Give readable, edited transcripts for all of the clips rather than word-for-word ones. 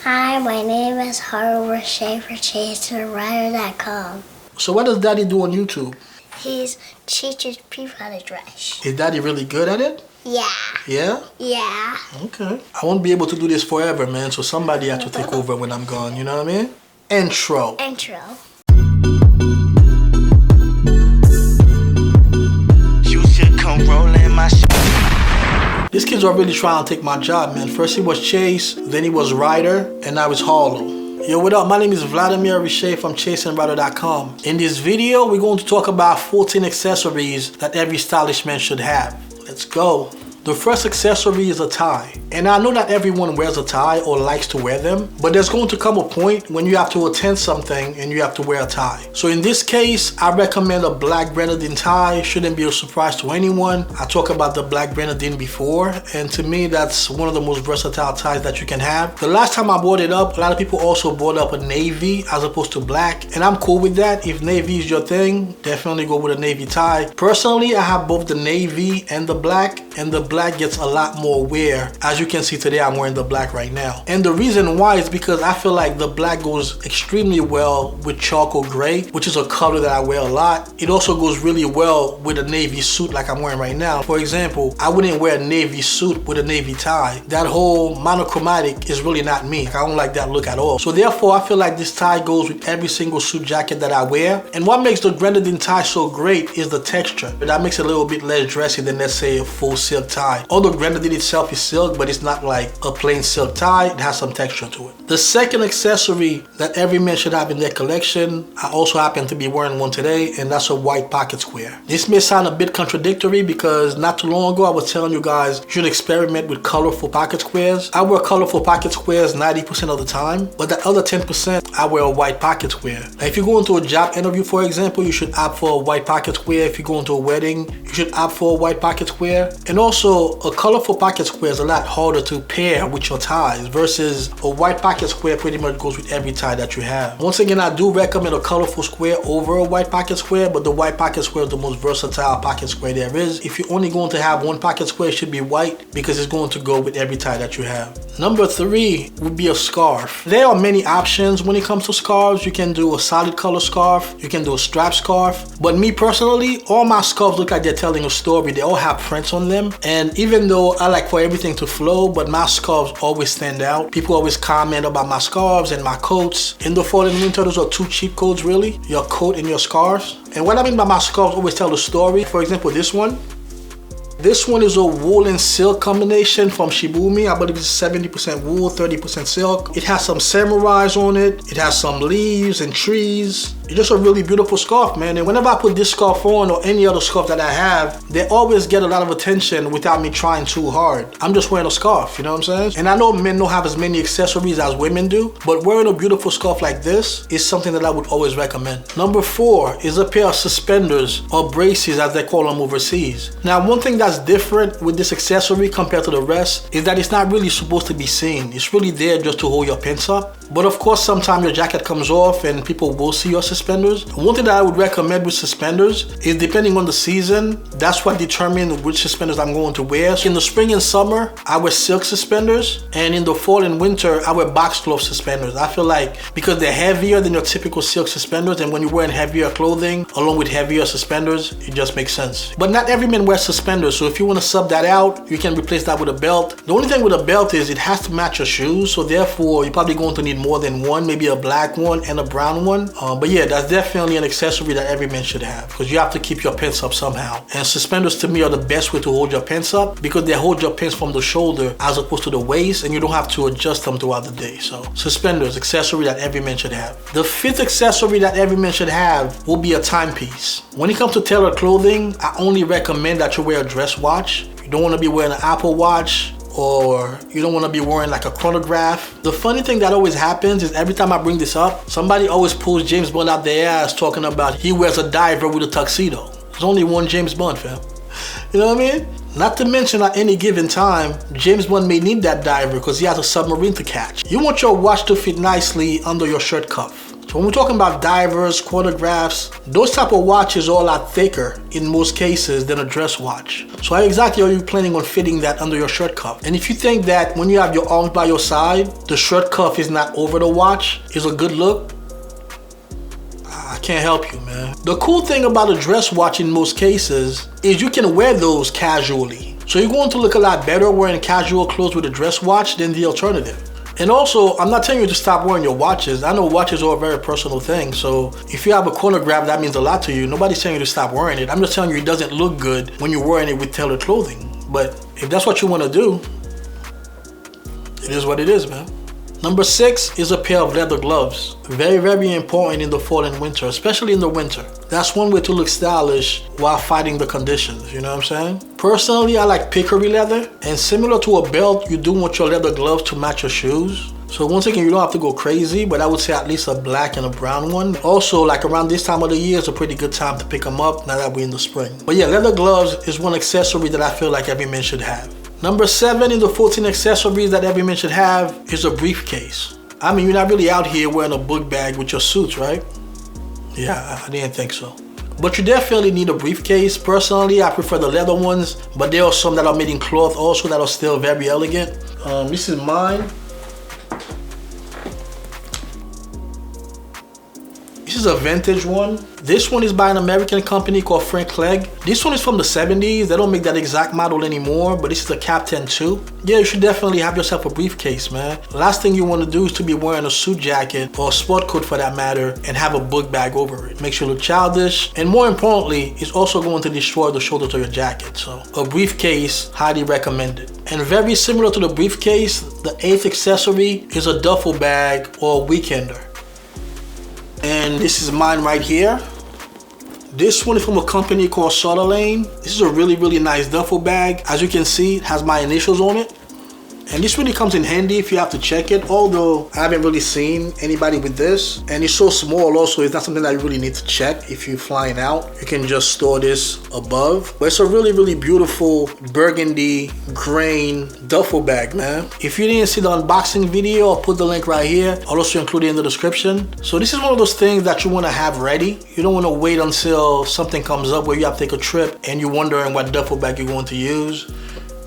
Hi, my name is Harlow Riché for ChaseTheWriter.com. So what does Daddy do on YouTube? He teaches people how to dress. Is Daddy really good at it? Yeah. Yeah? Yeah. Okay. I won't be able to do this forever, man, so somebody has to take over when I'm gone, you know what I mean? Intro. You should come rolling my shit. These kids are really trying to take my job, man. First he was Chase, then he was Ryder, and now it's Harlow. Yo, what up? My name is Vladimir Riché from ChaseTheWriter.com. In this video, we're going to talk about 14 accessories that every stylish man should have. Let's go. The first accessory is a tie. And I know not everyone wears a tie or likes to wear them, but there's going to come a point when you have to attend something and you have to wear a tie. So in this case, I recommend a black grenadine tie. Shouldn't be a surprise to anyone. I talked about the black grenadine before, and to me, that's one of the most versatile ties that you can have. The last time I brought it up, a lot of people also brought up a navy as opposed to black, and I'm cool with that. If navy is your thing, definitely go with a navy tie. Personally, I have both the navy and the black, and the black gets a lot more wear. As you can see today, I'm wearing the black right now. And the reason why is because I feel like the black goes extremely well with charcoal gray, which is a color that I wear a lot. It also goes really well with a navy suit like I'm wearing right now. For example, I wouldn't wear a navy suit with a navy tie. That whole monochromatic is really not me. I don't like that look at all. So therefore, I feel like this tie goes with every single suit jacket that I wear. And what makes the grenadine tie so great is the texture. That makes it a little bit less dressy than, let's say, a full silk tie. Although grenadine itself is silk, but it's not like a plain silk tie. It has some texture to it. The second accessory that every man should have in their collection, I also happen to be wearing one today, and that's a white pocket square. This may sound a bit contradictory because not too long ago I was telling you guys you should experiment with colorful pocket squares. I wear colorful pocket squares 90% of the time, but that other 10% I wear a white pocket square. Now, if you go into a job interview, for example, you should opt for a white pocket square. If you go into a wedding, you should opt for a white pocket square. And also, a colorful pocket square is a lot harder to pair with your ties versus a white pocket square pretty much goes with every tie that you have. Once again, I do recommend a colorful square over a white pocket square, but the white pocket square is the most versatile pocket square there is. If you're only going to have one pocket square, it should be white because it's going to go with every tie that you have. Number 3 would be a scarf. There are many options when it comes to scarves. You can do a solid color scarf, you can do a strap scarf, but me personally, all my scarves look like they're telling a story. They all have prints on them, and even though I like for everything to flow, but my scarves always stand out. People always comment about my scarves and my coats. In the fall and winter, those are two cheat codes really, your coat and your scarves. And what I mean by my scarves always tell a story. For example, this one. This one is a wool and silk combination from Shibumi. I believe it's 70% wool, 30% silk. It has some samurais on it. It has some leaves and trees. It's just a really beautiful scarf, man. And whenever I put this scarf on or any other scarf that I have, they always get a lot of attention without me trying too hard. I'm just wearing a scarf, you know what I'm saying? And I know men don't have as many accessories as women do, but wearing a beautiful scarf like this is something that I would always recommend. Number 4 is a pair of suspenders or braces as they call them overseas. Now, one thing that's different with this accessory compared to the rest is that it's not really supposed to be seen. It's really there just to hold your pants up. But of course, sometimes your jacket comes off and people will see your suspenders. One thing that I would recommend with suspenders is depending on the season, that's what determines which suspenders I'm going to wear. In the spring and summer, I wear silk suspenders, and in the fall and winter, I wear box glove suspenders. I feel like because they're heavier than your typical silk suspenders, and when you're wearing heavier clothing along with heavier suspenders, it just makes sense. But not every man wears suspenders, so if you want to sub that out, you can replace that with a belt. The only thing with a belt is it has to match your shoes, so therefore you're probably going to need more than one, maybe a black one and a brown one. But yeah, that's definitely an accessory that every man should have because you have to keep your pants up somehow. And suspenders to me are the best way to hold your pants up because they hold your pants from the shoulder as opposed to the waist, and you don't have to adjust them throughout the day. So suspenders, accessory that every man should have. The 5th accessory that every man should have will be a timepiece. When it comes to tailored clothing, I only recommend that you wear a dress watch. You don't want to be wearing an Apple Watch, or you don't want to be wearing like a chronograph. The funny thing that always happens is every time I bring this up, somebody always pulls James Bond out their ass talking about he wears a diver with a tuxedo. There's only one James Bond, fam. You know what I mean? Not to mention at any given time, James Bond may need that diver because he has a submarine to catch. You want your watch to fit nicely under your shirt cuff. So when we're talking about divers, chronographs, those type of watches are a lot thicker in most cases than a dress watch. So how exactly are you planning on fitting that under your shirt cuff? And if you think that when you have your arms by your side, the shirt cuff is not over the watch is a good look, I can't help you, man. The cool thing about a dress watch in most cases is you can wear those casually. So you're going to look a lot better wearing casual clothes with a dress watch than the alternative. And also, I'm not telling you to stop wearing your watches. I know watches are a very personal thing. So if you have a chronograph, that means a lot to you. Nobody's telling you to stop wearing it. I'm just telling you it doesn't look good when you're wearing it with tailored clothing. But if that's what you want to do, it is what it is, man. Number 6 is a pair of leather gloves. Very, very important in the fall and winter, especially in the winter. That's one way to look stylish while fighting the conditions, you know what I'm saying? Personally, I like pickery leather, and similar to a belt, you do want your leather gloves to match your shoes. So once again, you don't have to go crazy, but I would say at least a black and a brown one. Also, like around this time of the year is a pretty good time to pick them up now that we're in the spring. But yeah, leather gloves is one accessory that I feel like every man should have. Number 7 in the 14 accessories that every man should have is a briefcase. I mean, you're not really out here wearing a book bag with your suits, right? Yeah, I didn't think so. But you definitely need a briefcase. Personally, I prefer the leather ones, but there are some that are made in cloth also that are still very elegant. This is mine. This is a vintage one. This one is by an American company called Frank Clegg. This one is from the 70s. They don't make that exact model anymore, but this is a Captain 2. Yeah, you should definitely have yourself a briefcase, man. The last thing you want to do is to be wearing a suit jacket or a sport coat for that matter and have a book bag over it. Makes you look childish, and more importantly, it's also going to destroy the shoulders of your jacket. So a briefcase, highly recommended. And very similar to the briefcase, the 8th accessory is a duffel bag or a weekender. And this is mine right here. This one is from a company called Lane. This is a really, really nice duffel bag. As you can see, it has my initials on it. And this really comes in handy if you have to check it, although I haven't really seen anybody with this. And it's so small also, it's not something that you really need to check if you're flying out. You can just store this above. But it's a really, really beautiful burgundy grain duffel bag, man. If you didn't see the unboxing video, I'll put the link right here. I'll also include it in the description. So this is one of those things that you want to have ready. You don't want to wait until something comes up where you have to take a trip and you're wondering what duffel bag you're going to use.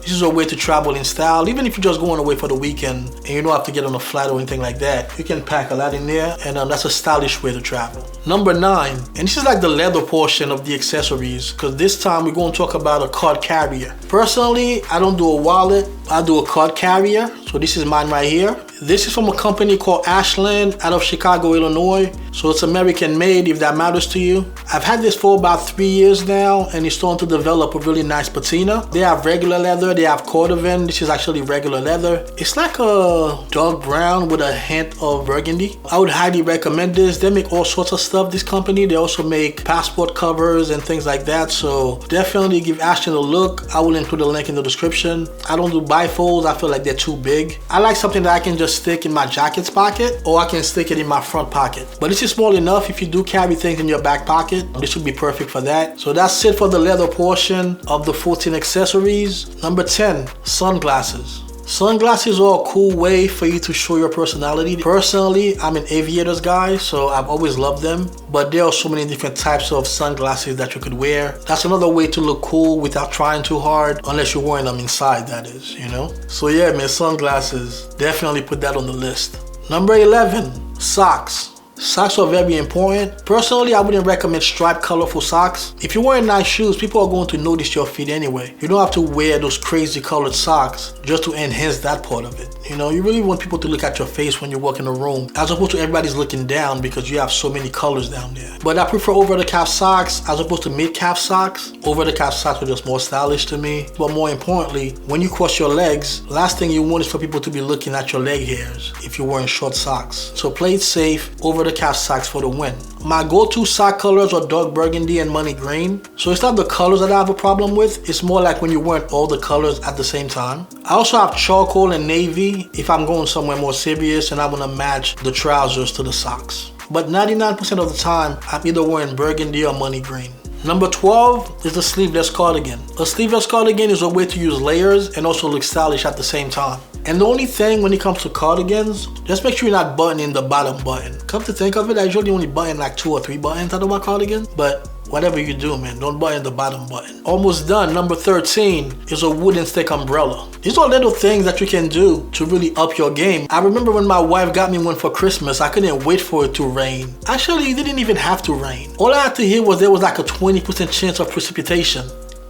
This is a way to travel in style. Even if you're just going away for the weekend and you don't have to get on a flight or anything like that, you can pack a lot in there, and that's a stylish way to travel. Number 9, and this is like the leather portion of the accessories, because this time we're going to talk about a card carrier. Personally, I don't do a wallet, I do a card carrier. So this is mine right here. This is from a company called Ashland out of Chicago, Illinois. So it's American made, if that matters to you. I've had this for about 3 years now, and it's starting to develop a really nice patina. They have regular leather, they have cordovan. This is actually regular leather. It's like a dark brown with a hint of burgundy. I would highly recommend this. They make all sorts of stuff, this company. They also make passport covers and things like that. So definitely give Ashland a look. I will include a link in the description. I don't do bifolds. I feel like they're too big. I like something that I can just stick in my jacket's pocket, or I can stick it in my front pocket. But this is small enough. If you do carry things in your back pocket, this would be perfect for that. So that's it for the leather portion of the 14 accessories. Number 10, sunglasses. Sunglasses are a cool way for you to show your personality. Personally, I'm an aviators guy, so I've always loved them. But there are so many different types of sunglasses that you could wear. That's another way to look cool without trying too hard, unless you're wearing them inside, that is, you know? So yeah, man, sunglasses. Definitely put that on the list. Number 11, socks. Socks are very important. Personally, I wouldn't recommend striped colorful socks. If you're wearing nice shoes, people are going to notice your feet anyway. You don't have to wear those crazy colored socks just to enhance that part of it. You know, you really want people to look at your face when you walk in a room, as opposed to everybody's looking down because you have so many colors down there. But I prefer over-the-calf socks as opposed to mid-calf socks. Over-the-calf socks are just more stylish to me. But more importantly, when you cross your legs, last thing you want is for people to be looking at your leg hairs if you're wearing short socks. So play it safe, over-the-calf socks for the win. My go-to sock colors are dark burgundy and money green. So it's not the colors that I have a problem with, it's more like when you're wearing all the colors at the same time. I also have charcoal and navy if I'm going somewhere more serious and I want to match the trousers to the socks. But 99% of the time, I'm either wearing burgundy or money green. Number 12 is a sleeveless cardigan. A sleeveless cardigan is a way to use layers and also look stylish at the same time. And the only thing when it comes to cardigans, just make sure you're not buttoning the bottom button. Come to think of it, I usually only button like 2 or 3 buttons out of my cardigan. But whatever you do, man, don't button the bottom button. Almost done. Number 13 is a wooden stick umbrella. These are little things that you can do to really up your game. I remember when my wife got me one for Christmas, I couldn't wait for it to rain. Actually, it didn't even have to rain. All I had to hear was there was like a 20% chance of precipitation.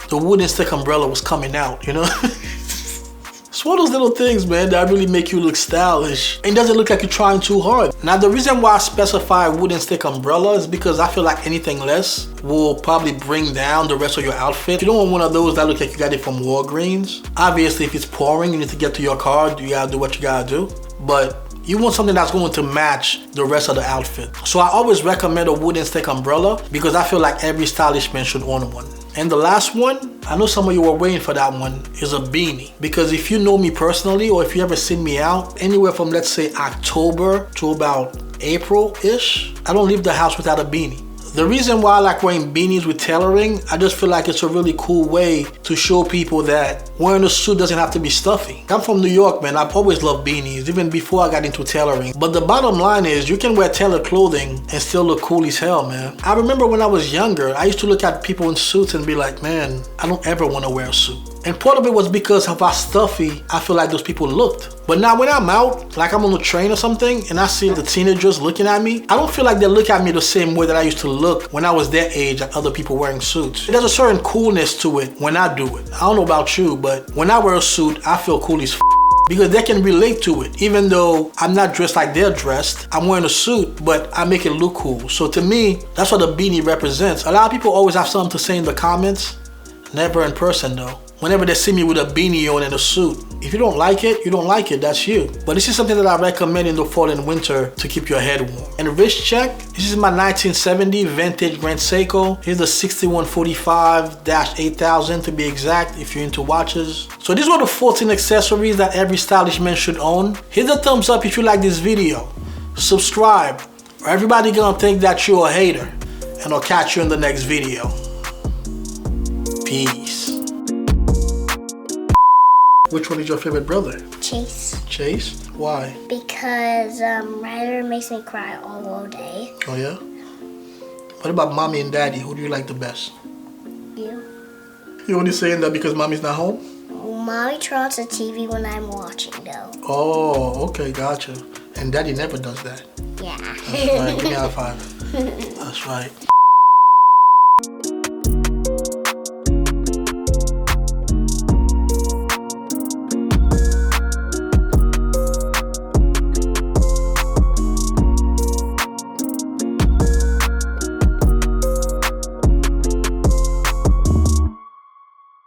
The wooden stick umbrella was coming out, you know? It's one of those little things, man, that really make you look stylish. It doesn't look like you're trying too hard. Now, the reason why I specify wooden stick umbrella is because I feel like anything less will probably bring down the rest of your outfit. You don't want one of those that look like you got it from Walgreens. Obviously, if it's pouring, you need to get to your car. You gotta do what you gotta do. But you want something that's going to match the rest of the outfit. So I always recommend a wooden stick umbrella because I feel like every stylish man should own one. And the last one, I know some of you were waiting for that one, is a beanie. Because if you know me personally, or if you ever seen me out, anywhere from let's say October to about April-ish, I don't leave the house without a beanie. The reason why I like wearing beanies with tailoring, I just feel like it's a really cool way to show people that wearing a suit doesn't have to be stuffy. I'm from New York, man. I've always loved beanies, even before I got into tailoring. But the bottom line is you can wear tailored clothing and still look cool as hell, man. I remember when I was younger, I used to look at people in suits and be like, man, I don't ever want to wear a suit. And part of it was because of how stuffy I feel like those people looked. But now when I'm out, like I'm on the train or something, and I see the teenagers looking at me, I don't feel like they look at me the same way that I used to look when I was their age at other people wearing suits. There's a certain coolness to it when I do it. I don't know about you, but when I wear a suit, I feel cool as f***. Because they can relate to it. Even though I'm not dressed like they're dressed, I'm wearing a suit, but I make it look cool. So to me, that's what a beanie represents. A lot of people always have something to say in the comments. Never in person though. Whenever they see me with a beanie on and a suit. If you don't like it, you don't like it, that's you. But this is something that I recommend in the fall and winter to keep your head warm. And wrist check, this is my 1970 vintage Grand Seiko. Here's the 6145-8000 to be exact if you're into watches. So these were the 14 accessories that every stylish man should own. Hit the thumbs up if you like this video. Subscribe, or everybody gonna think that you're a hater. And I'll catch you in the next video. Peace. Which one is your favorite brother? Chase. Chase? Why? Because Ryder makes me cry all day. Oh yeah? What about mommy and daddy? Who do you like the best? You. You only saying that because mommy's not home? Mommy turns the TV when I'm watching though. Oh, okay, gotcha. And daddy never does that. Yeah. That's right. Give me a high five. That's right.